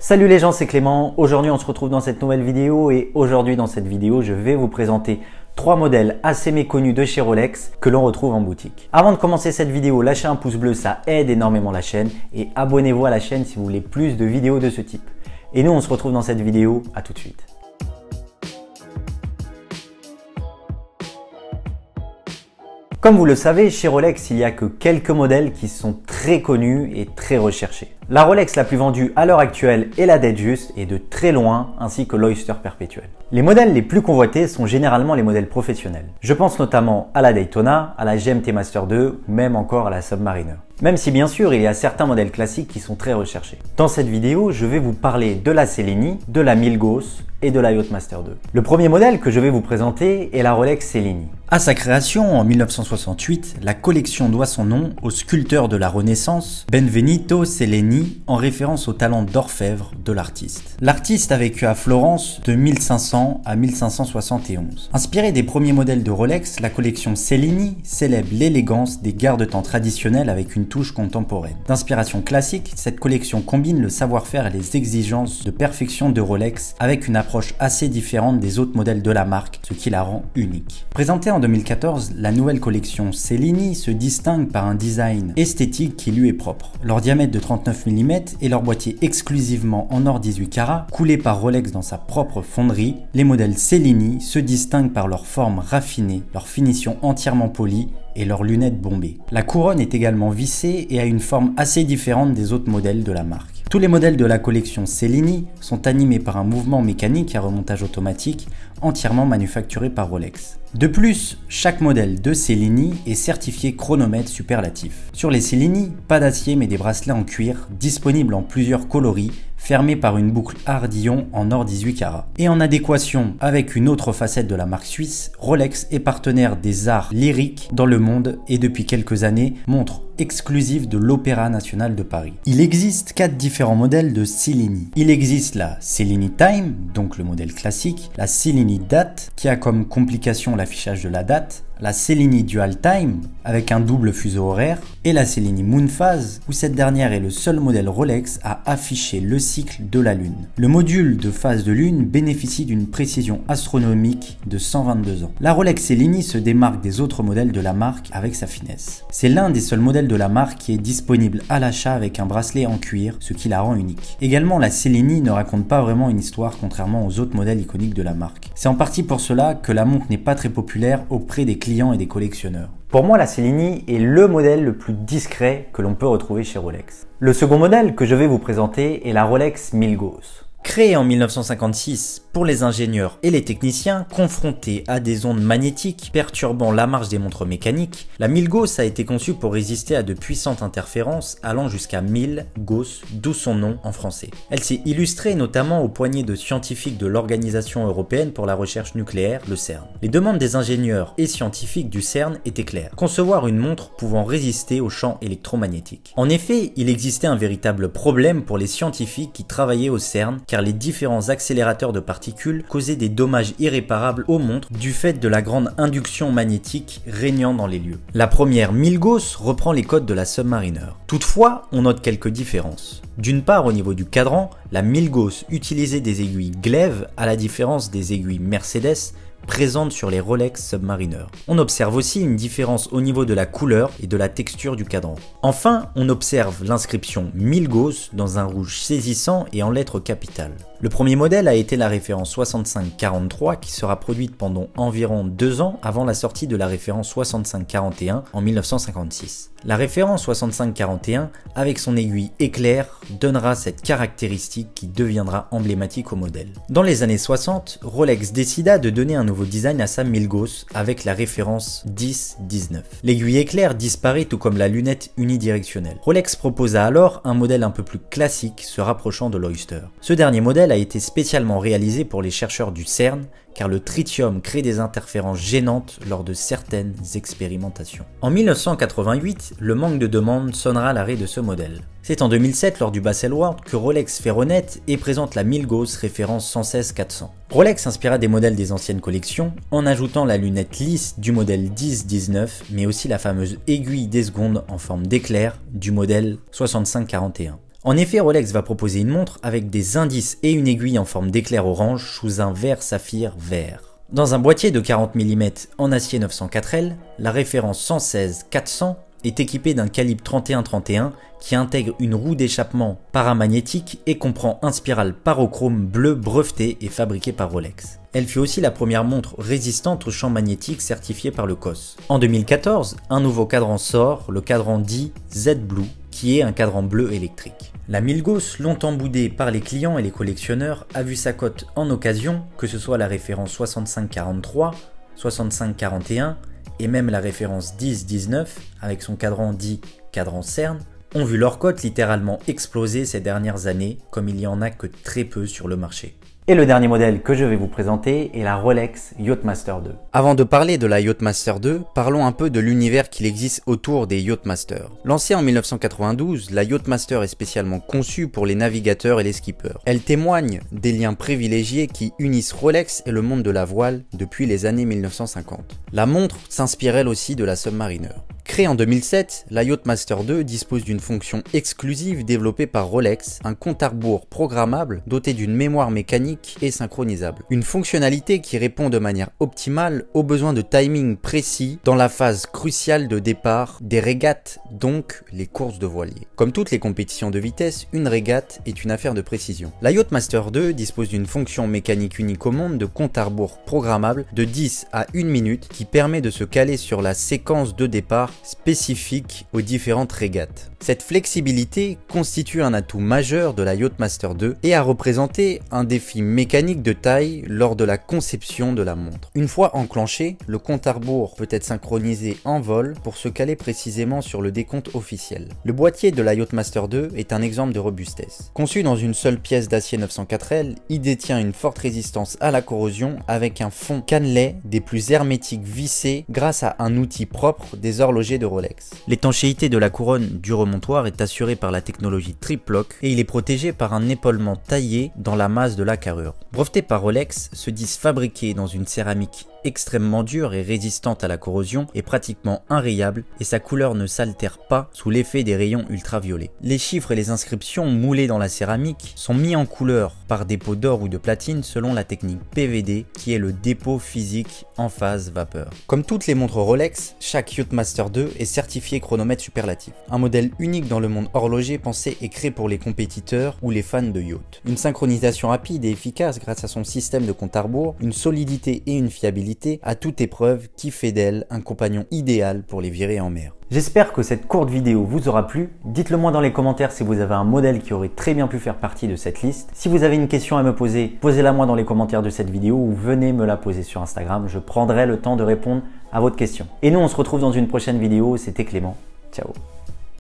Salut les gens, c'est Clément. Aujourd'hui on se retrouve dans cette nouvelle vidéo et aujourd'hui dans cette vidéo je vais vous présenter 3 modèles assez méconnus de chez Rolex que l'on retrouve en boutique. Avant de commencer cette vidéo, lâchez un pouce bleu, ça aide énormément la chaîne et abonnez-vous à la chaîne si vous voulez plus de vidéos de ce type. Et nous on se retrouve dans cette vidéo, à tout de suite. Comme vous le savez, chez Rolex, il n'y a que quelques modèles qui sont très connus et très recherchés. La Rolex la plus vendue à l'heure actuelle est la Datejust et de très loin, ainsi que l'Oyster Perpetuel. Les modèles les plus convoités sont généralement les modèles professionnels. Je pense notamment à la Daytona, à la GMT Master 2 ou même encore à la Submariner. Même si bien sûr, il y a certains modèles classiques qui sont très recherchés. Dans cette vidéo, je vais vous parler de la Cellini, de la Milgauss et de la Yacht Master 2. Le premier modèle que je vais vous présenter est la Rolex Cellini. À sa création en 1968, la collection doit son nom au sculpteur de la Renaissance, Benvenuto Cellini, en référence au talent d'orfèvre de l'artiste. L'artiste a vécu à Florence de 1500 à 1571. Inspirée des premiers modèles de Rolex, la collection Cellini célèbre l'élégance des garde-temps traditionnels avec une touche contemporaine. D'inspiration classique, cette collection combine le savoir-faire et les exigences de perfection de Rolex avec une approche assez différente des autres modèles de la marque, ce qui la rend unique. Présentée en 2014, la nouvelle collection Cellini se distingue par un design esthétique qui lui est propre. Leur diamètre de 39 mm et leur boîtier exclusivement en or 18 carats, coulé par Rolex dans sa propre fonderie, les modèles Cellini se distinguent par leur forme raffinée, leur finition entièrement polie et leurs lunettes bombées. La couronne est également vissée et a une forme assez différente des autres modèles de la marque. Tous les modèles de la collection Cellini sont animés par un mouvement mécanique à remontage automatique entièrement manufacturé par Rolex. De plus, chaque modèle de Cellini est certifié chronomètre superlatif. Sur les Cellini, pas d'acier mais des bracelets en cuir, disponibles en plusieurs coloris, fermés par une boucle Ardillon en or 18 carats. Et en adéquation avec une autre facette de la marque suisse, Rolex est partenaire des arts lyriques dans le monde et depuis quelques années montre exclusive de l'Opéra National de Paris. Il existe 4 différents modèles de Cellini. Il existe la Cellini Time, donc le modèle classique, la Cellini Date, qui a comme complication l'affichage de la date, la Cellini Dual Time, avec un double fuseau horaire, et la Cellini Moon Phase, où cette dernière est le seul modèle Rolex à afficher le cycle de la Lune. Le module de phase de Lune bénéficie d'une précision astronomique de 122 ans. La Rolex Cellini se démarque des autres modèles de la marque avec sa finesse. C'est l'un des seuls modèles de la marque qui est disponible à l'achat avec un bracelet en cuir, ce qui la rend unique. Également, la Cellini ne raconte pas vraiment une histoire contrairement aux autres modèles iconiques de la marque. C'est en partie pour cela que la montre n'est pas très populaire auprès des clients et des collectionneurs. Pour moi, la Cellini est le modèle le plus discret que l'on peut retrouver chez Rolex. Le second modèle que je vais vous présenter est la Rolex Milgauss. Créée en 1956 pour les ingénieurs et les techniciens confrontés à des ondes magnétiques perturbant la marche des montres mécaniques, la Milgauss a été conçue pour résister à de puissantes interférences allant jusqu'à 1000 Gauss, d'où son nom en français. Elle s'est illustrée notamment aux poignées de scientifiques de l'Organisation européenne pour la recherche nucléaire, le CERN. Les demandes des ingénieurs et scientifiques du CERN étaient claires: concevoir une montre pouvant résister aux champs électromagnétiques. En effet, il existait un véritable problème pour les scientifiques qui travaillaient au CERN, car les différents accélérateurs de particules causaient des dommages irréparables aux montres du fait de la grande induction magnétique régnant dans les lieux. La première Milgauss reprend les codes de la Submariner. Toutefois, on note quelques différences. D'une part, au niveau du cadran, la Milgauss utilisait des aiguilles glaive à la différence des aiguilles Mercedes présentes sur les Rolex Submariner. On observe aussi une différence au niveau de la couleur et de la texture du cadran. Enfin, on observe l'inscription Milgauss dans un rouge saisissant et en lettres capitales. Le premier modèle a été la référence 6543 qui sera produite pendant environ 2 ans avant la sortie de la référence 6541 en 1956. La référence 6541 avec son aiguille éclair donnera cette caractéristique qui deviendra emblématique au modèle. Dans les années 60, Rolex décida de donner un nouveau design à sa Milgauss avec la référence 10-19. L'aiguille éclair disparaît tout comme la lunette unidirectionnelle. Rolex proposa alors un modèle un peu plus classique se rapprochant de l'Oyster. Ce dernier modèle a été spécialement réalisé pour les chercheurs du CERN car le tritium crée des interférences gênantes lors de certaines expérimentations. En 1988, le manque de demande sonnera l'arrêt de ce modèle. C'est en 2007, lors du Baselworld, que Rolex fait renaître et présente la Milgauss référence 116-400. Rolex inspira des modèles des anciennes collections en ajoutant la lunette lisse du modèle 10-19, mais aussi la fameuse aiguille des secondes en forme d'éclair du modèle 65-41. En effet, Rolex va proposer une montre avec des indices et une aiguille en forme d'éclair orange sous un verre saphir vert. Dans un boîtier de 40 mm en acier 904L, la référence 116-400 est équipée d'un calibre 31-31 qui intègre une roue d'échappement paramagnétique et comprend un spiral parochrome bleu breveté et fabriqué par Rolex. Elle fut aussi la première montre résistante aux champs magnétiques certifiée par le COS. En 2014, un nouveau cadran sort, le cadran dit Z-Blue, qui est un cadran bleu électrique. La Milgauss, longtemps boudée par les clients et les collectionneurs, a vu sa cote en occasion, que ce soit la référence 6543, 6541 et même la référence 1019 avec son cadran dit cadran CERN, ont vu leur cote littéralement exploser ces dernières années, comme il y en a que très peu sur le marché. Et le dernier modèle que je vais vous présenter est la Rolex Yachtmaster 2. Avant de parler de la Yachtmaster 2, parlons un peu de l'univers qu'il existe autour des Yachtmaster. Lancée en 1992, la Yachtmaster est spécialement conçue pour les navigateurs et les skippers. Elle témoigne des liens privilégiés qui unissent Rolex et le monde de la voile depuis les années 1950. La montre s'inspire elle aussi de la Submariner. Créée en 2007, la Yachtmaster 2 dispose d'une fonction exclusive développée par Rolex, un compte à rebours programmable doté d'une mémoire mécanique et synchronisable. Une fonctionnalité qui répond de manière optimale aux besoins de timing précis dans la phase cruciale de départ des régates, donc les courses de voiliers. Comme toutes les compétitions de vitesse, une régate est une affaire de précision. La Yachtmaster 2 dispose d'une fonction mécanique unique au monde de compte à rebours programmable de 10 à 1 minute qui permet de se caler sur la séquence de départ spécifique aux différentes régates. Cette flexibilité constitue un atout majeur de la Yachtmaster 2 et a représenté un défi mécanique de taille lors de la conception de la montre. Une fois enclenché, le compte à rebours peut être synchronisé en vol pour se caler précisément sur le décompte officiel. Le boîtier de la Yachtmaster 2 est un exemple de robustesse. Conçu dans une seule pièce d'acier 904L, il détient une forte résistance à la corrosion avec un fond cannelé des plus hermétiques vissé grâce à un outil propre des horlogers de Rolex. L'étanchéité de la couronne du remontoir est assurée par la technologie Triplock et il est protégé par un épaulement taillé dans la masse de la carrure. Breveté par Rolex, ce disque fabriqué dans une céramique extrêmement dure et résistante à la corrosion est pratiquement inrayable et sa couleur ne s'altère pas sous l'effet des rayons ultraviolets. Les chiffres et les inscriptions moulées dans la céramique sont mis en couleur par dépôt d'or ou de platine selon la technique PVD qui est le dépôt physique en phase vapeur. Comme toutes les montres Rolex, chaque Yachtmaster 2 est certifié chronomètre superlatif. Un modèle unique dans le monde horloger pensé et créé pour les compétiteurs ou les fans de yacht. Une synchronisation rapide et efficace grâce à son système de compte à rebours, une solidité et une fiabilité à toute épreuve qui fait d'elle un compagnon idéal pour les virées en mer. J'espère que cette courte vidéo vous aura plu. Dites-le moi dans les commentaires si vous avez un modèle qui aurait très bien pu faire partie de cette liste. Si vous avez une question à me poser, posez-la moi dans les commentaires de cette vidéo ou venez me la poser sur Instagram. Je prendrai le temps de répondre à votre question. Et nous, on se retrouve dans une prochaine vidéo. C'était Clément. Ciao.